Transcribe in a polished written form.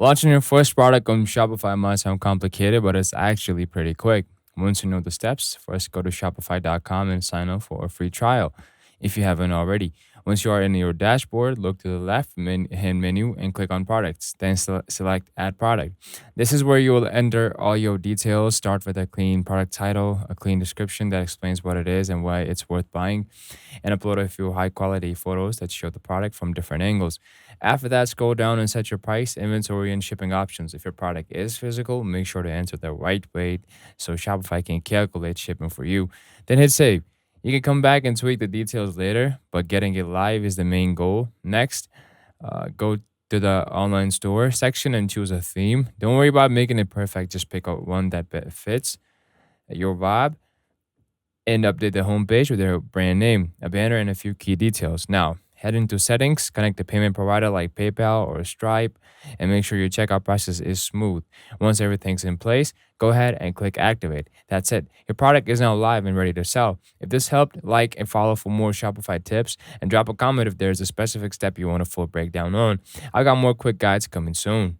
Launching your first product on Shopify might sound complicated, but it's actually pretty quick. Once you know the steps, first go to shopify.com and sign up for a free trial if you haven't already. Once you are in your dashboard, look to the left hand menu and click on products. Then select add product. This is where you will enter all your details. Start with a clean product title, a clean description that explains what it is and why it's worth buying, and upload a few high quality photos that show the product from different angles. After that, scroll down and set your price, inventory, and shipping options. If your product is physical, make sure to enter the right weight so Shopify can calculate shipping for you. Then hit save. You can come back and tweak the details later, but getting it live is the main goal. Next, go to the online store section and choose a theme. Don't worry about making it perfect, just pick out one that fits your vibe and update the homepage with their brand name, a banner, and a few key details. Now, head into settings, connect the payment provider like PayPal or Stripe, and make sure your checkout process is smooth. Once everything's in place, go ahead and click activate. That's it. Your product is now live and ready to sell. If this helped, like and follow for more Shopify tips, and drop a comment if there's a specific step you want a full breakdown on. I got more quick guides coming soon.